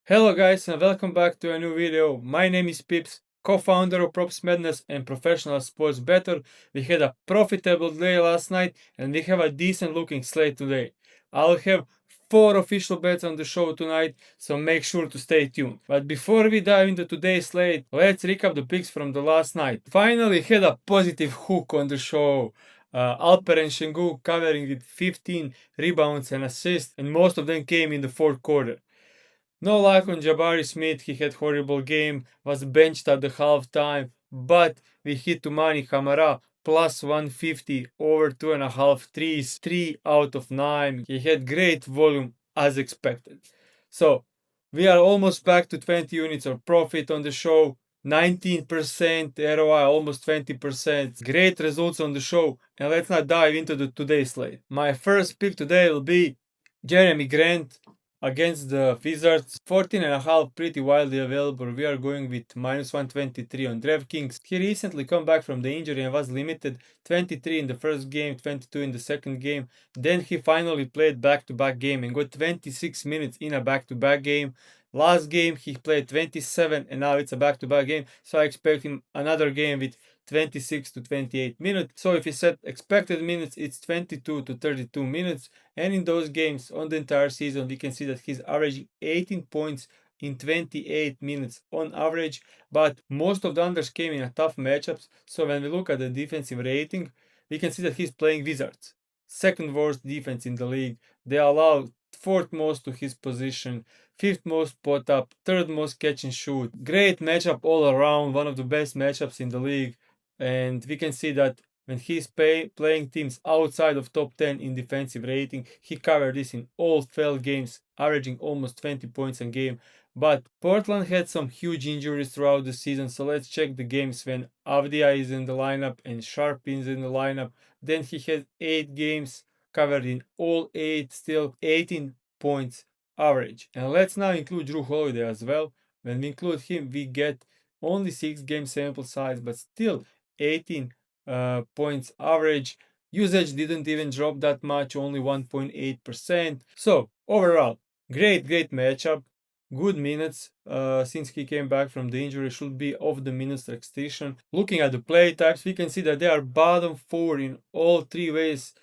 Hello guys and welcome back to a new video. My name is Pips, co-founder of PropsMadness and professional sports bettor. We had a profitable day last night and we have a decent looking slate today. I'll have 4 official bets on the show tonight, so make sure to stay tuned. But before we dive into today's slate, let's recap the picks from the last night. Finally had a positive hook on the show. Alper and Shingu covering with 15 rebounds and assists, and most of them came in the fourth quarter. No luck on Jabari Smith, he had horrible game, was benched at the halftime, but we hit Tumani Hamara plus 150 over 2.5 threes, 3 out of 9. He had great volume as expected. So we are almost back to 20 units of profit on the show. 19% ROI, almost 20%. Great results on the show. And let's now dive into the today's slate. My first pick today will be Jeremy Grant against the Wizards. 14.5 pretty widely available. We are going with minus 123 on DraftKings. He recently come back from the injury and was limited. 23 in the first game, 22 in the second game. Then he finally played back-to-back game and got 26 minutes in a back-to-back game. Last game he played 27 and now it's a back-to-back game. So I expect him another game with 26 to 28 minutes. So if you set expected minutes, it's 22 to 32 minutes. And in those games on the entire season, we can see that he's averaging 18 points in 28 minutes on average. But most of the unders came in a tough matchups. So when we look at the defensive rating, we can see that he's playing Wizards. Second worst defense in the league. They allow fourth most to his position, fifth most spot up, third most catch and shoot. Great matchup all around, one of the best matchups in the league. And we can see that when he's playing teams outside of top 10 in defensive rating, he covered this in all 12 games, averaging almost 20 points a game. But Portland had some huge injuries throughout the season, so let's check the games when Avdia is in the lineup and Sharp is in the lineup. Then he had 8 games covered in all 8, still 18 points average. And let's now include Drew Holiday as well. When we include him, we get only 6 game sample size, but still 18 points average. Usage didn't even drop that much, only 1.8%. So overall, great matchup. Good minutes since he came back from the injury, should be off the minutes restriction. Looking at the play types, we can see that they are bottom 4 in all 3 ways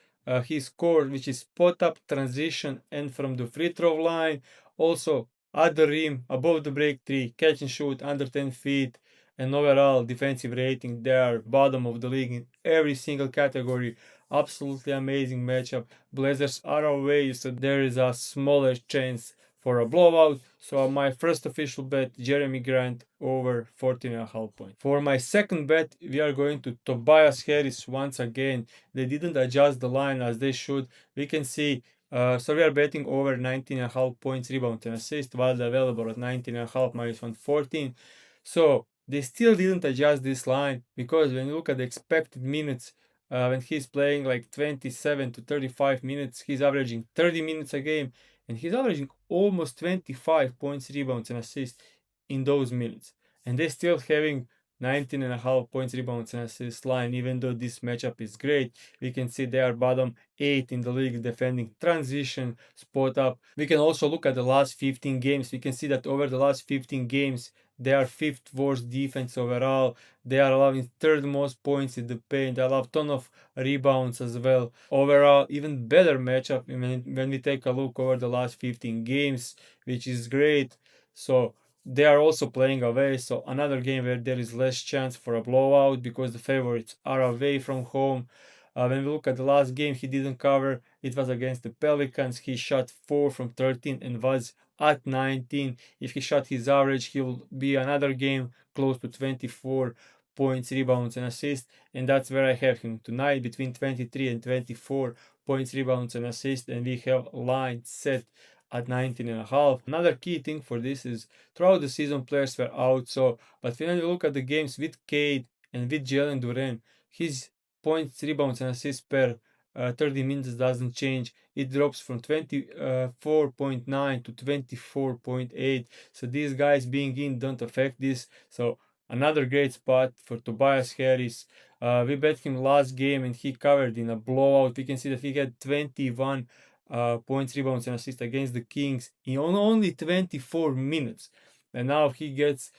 he scored, which is spot up, transition, and from the free throw line. Also at the rim, above the break 3, catch and shoot under 10 feet, and overall defensive rating, they are bottom of the league in every single category. Absolutely amazing matchup. Blazers are away, so there is a smaller chance for a blowout. So my first official bet, Jeremy Grant over 14.5 points. For my second bet, we are going to Tobias Harris once again. They didn't adjust the line as they should. We can see so we are betting over 19.5 points, rebound and assist, while available at 19.5 minus 114. So they still didn't adjust this line because when you look at the expected minutes, when he's playing like 27 to 35 minutes, he's averaging 30 minutes a game and he's averaging almost 25 points, rebounds, and assists in those minutes. And they're still having 19.5 points, rebounds, and assists line, even though this matchup is great. We can see they are bottom 8 in the league defending transition, spot up. We can also look at the last 15 games. We can see that over the last 15 games, they are 5th worst defense overall. They are allowing 3rd most points in the paint. They allow a ton of rebounds as well. Overall, even better matchup when we take a look over the last 15 games, which is great. So they are also playing away, so another game where there is less chance for a blowout because the favorites are away from home. When we look at the last game he didn't cover, it was against the Pelicans. He shot 4 from 13 and was at 19. If he shot his average, he will be another game close to 24 points, rebounds, and assists. And that's where I have him tonight, between 23 and 24 points, rebounds, and assists. And we have line set at 19.5. Another key thing for this is throughout the season players were out. So, but when you look at the games with Cade and with Jalen Duren, his points, rebounds, and assists per 30 minutes doesn't change. It drops from 24.9 to 24.8. So these guys being in don't affect this. So another great spot for Tobias Harris. We bet him last game and he covered in a blowout. We can see that he had 21 points, rebounds, and assists against the Kings in only 24 minutes. And now he gets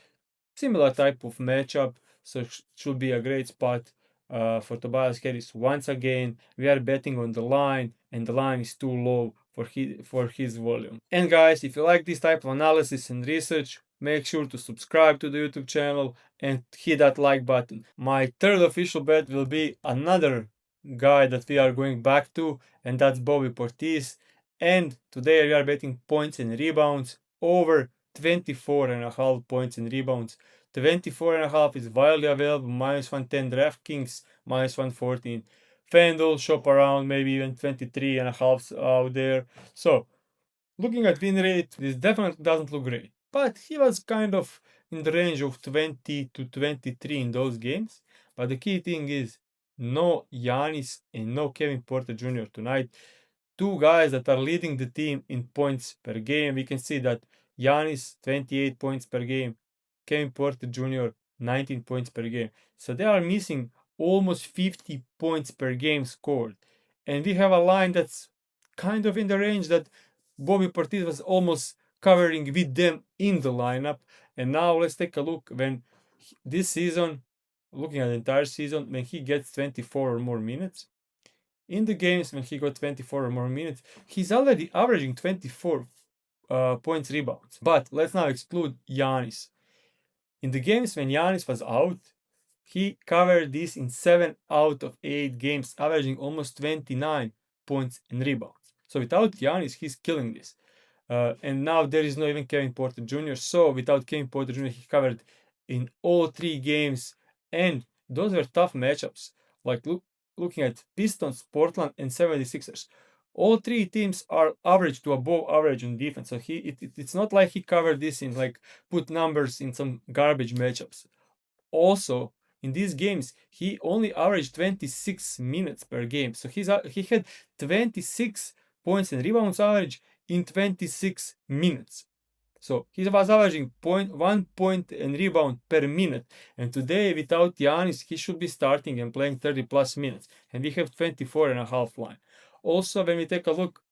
similar type of matchup, so should be a great spot for Tobias Harris. Once again, we are betting on the line, and the line is too low for his volume. And guys, if you like this type of analysis and research, make sure to subscribe to the YouTube channel and hit that like button. My third official bet will be another guy that we are going back to, and that's Bobby Portis. And today we are betting points and rebounds over 24.5 points and rebounds. 24.5 is widely available, minus 110 DraftKings, minus 114 FanDuel, shop around, maybe even 23.5 out there. So, looking at win rate, this definitely doesn't look great. But he was kind of in the range of 20 to 23 in those games. But the key thing is no Giannis and no Kevin Porter Jr. tonight. Two guys that are leading the team in points per game. We can see that Giannis 28 points per game, Kevin Porter Jr. 19 points per game. So they are missing almost 50 points per game scored. And we have a line that's kind of in the range that Bobby Portis was almost covering with them in the lineup. And now let's take a look when this season, looking at the entire season, when he gets 24 or more minutes. In the games when he got 24 or more minutes, he's already averaging 24 points, rebounds. But let's now exclude Giannis. In the games when Giannis was out, he covered this in 7 out of 8 games, averaging almost 29 points and rebounds. So without Giannis, he's killing this. And now there is no even Kevin Porter Jr. So without Kevin Porter Jr., he covered in all 3 games. And those were tough matchups. Like looking at Pistons, Portland, and 76ers. All 3 teams are average to above average on defense. So it's not like he covered this in like put numbers in some garbage matchups. Also, in these games, he only averaged 26 minutes per game. So he had 26 points and rebounds average in 26 minutes. So he was averaging 1 point and rebound per minute. And today, without Giannis, he should be starting and playing 30 plus minutes. And we have 24.5 line. Also, when we take a look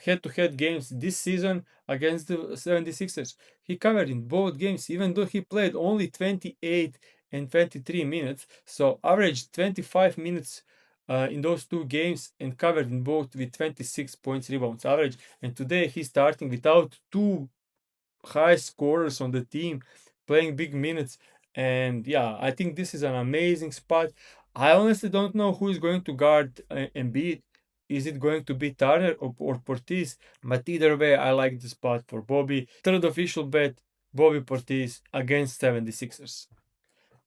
head-to-head games this season against the 76ers, he covered in both games, even though he played only 28 and 23 minutes. So averaged 25 minutes in those 2 games and covered in both with 26 points rebounds average. And today he's starting without 2 high scorers on the team, playing big minutes. And yeah, I think this is an amazing spot. I honestly don't know who is going to guard Embiid. Is it going to be Turner or Portis? But either way, I like the spot for Bobby. Third official bet, Bobby Portis against 76ers.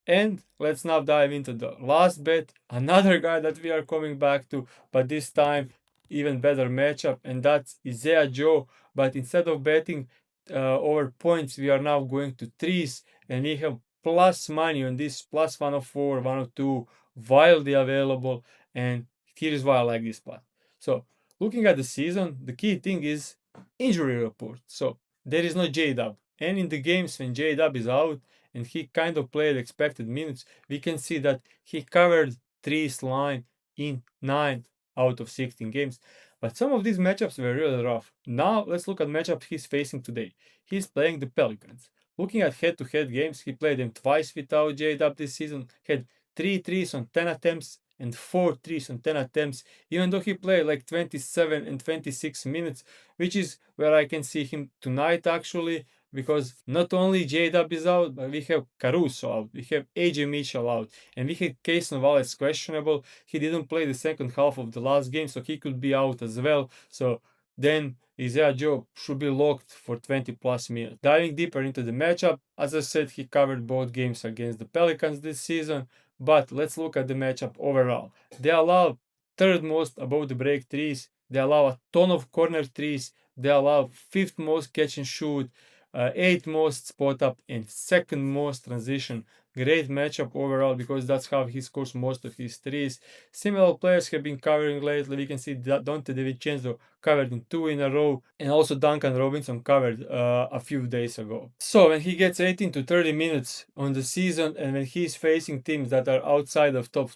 And let's now dive into the last bet. Another guy that we are coming back to, but this time even better matchup, and that's Isaiah Joe. But instead of betting over points, we are now going to threes, and we have plus money on this, plus 104, 102, wildly available. And here is why I like this spot. So looking at the season, the key thing is injury report. So there is no J-Dub. And in the games when J-Dub is out and he kind of played expected minutes, we can see that he covered threes line in 9 out of 16 games. But some of these matchups were really rough. Now let's look at matchup he's facing today. He's playing the Pelicans. Looking at head-to-head games, he played them twice without J-Dub this season, had 3 threes on 10 attempts and 4 threes on 10 attempts, even though he played like 27 and 26 minutes, which is where I can see him tonight actually, because not only J-Dub is out, but we have Caruso out, we have AJ Mitchell out, and we had Kayson Wallace questionable. He didn't play the second half of the last game, so he could be out as well. So then Isaiah Joe should be locked for 20 plus minutes. Diving deeper into the matchup, as I said, he covered both games against the Pelicans this season. But let's look at the matchup overall. They allow third most above the break threes. They allow a ton of corner threes. They allow 5th most catch and shoot, 8th most spot up, and 2nd most transition. Great matchup overall because that's how he scores most of his threes. Similar players have been covering lately. We can see that Dante DiVincenzo covered in 2 in a row, and also Duncan Robinson covered a few days ago. So when he gets 18 to 30 minutes on the season, and when he's facing teams that are outside of top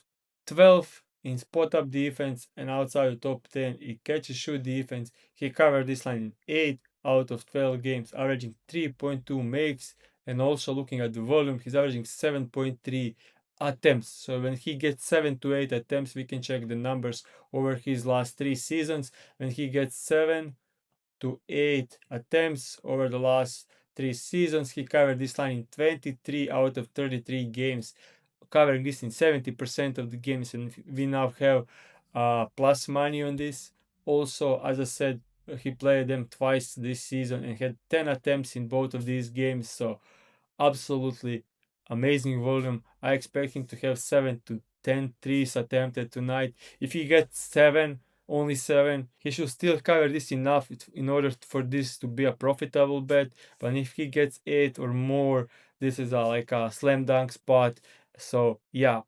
12, in spot up defense and outside the top 10 in catch and shoot defense. He covered this line in 8 out of 12 games, averaging 3.2 makes. And also looking at the volume, he's averaging 7.3 attempts. So when he gets 7 to 8 attempts, we can check the numbers over his last 3 seasons. When he gets 7 to 8 attempts over the last 3 seasons, he covered this line in 23 out of 33 games, covering this in 70% of the games, and we now have plus money on this. Also, as I said, he played them twice this season and had 10 attempts in both of these games, so absolutely amazing volume. I expect him to have 7 to 10 threes attempted tonight. If he gets 7, only 7, he should still cover this enough in order for this to be a profitable bet. But if he gets 8 or more, this is like a slam dunk spot. So yeah,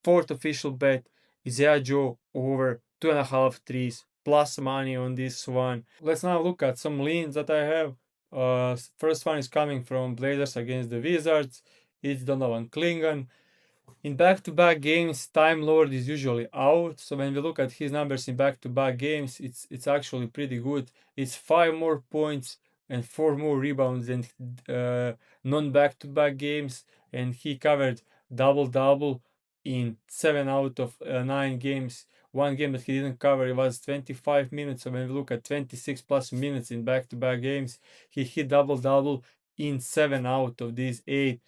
fourth official bet is Joe over 2.5 threes, plus money on this one. Let's now look at some leans that I have. First one is coming from Blazers against the Wizards. It's Donovan Klingon. In back-to-back games, Time Lord is usually out. So when we look at his numbers in back-to-back games, it's actually pretty good. It's 5 more points and 4 more rebounds than non-back-to-back games. And he covered double-double in 7 out of 9 games. One game that he didn't cover, it was 25 minutes. So when we look at 26 plus minutes in back-to-back games, he hit double-double in 7 out of these 8.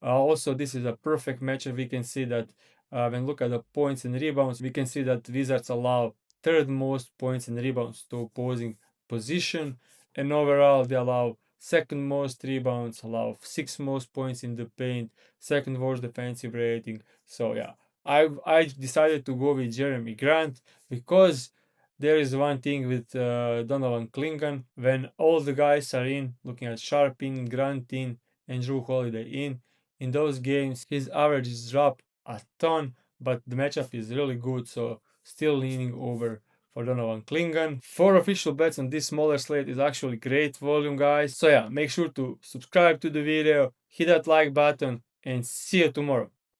Also, this is a perfect matchup. We can see that when look at the points and rebounds, we can see that Wizards allow third most points and rebounds to opposing position, and overall they allow second most rebounds, allow 6th most points in the paint, second worst defensive rating. So yeah, I decided to go with Jeremy Grant because there is one thing with Donovan Klingon. When all the guys are in, looking at Sharp in, Grant in, and Drew Holiday in those games, his averages drop a ton, but the matchup is really good, so still leaning over for Donovan Klingon. 4 official bets on this smaller slate is actually great volume, guys. So yeah, make sure to subscribe to the video, hit that like button, and see you tomorrow.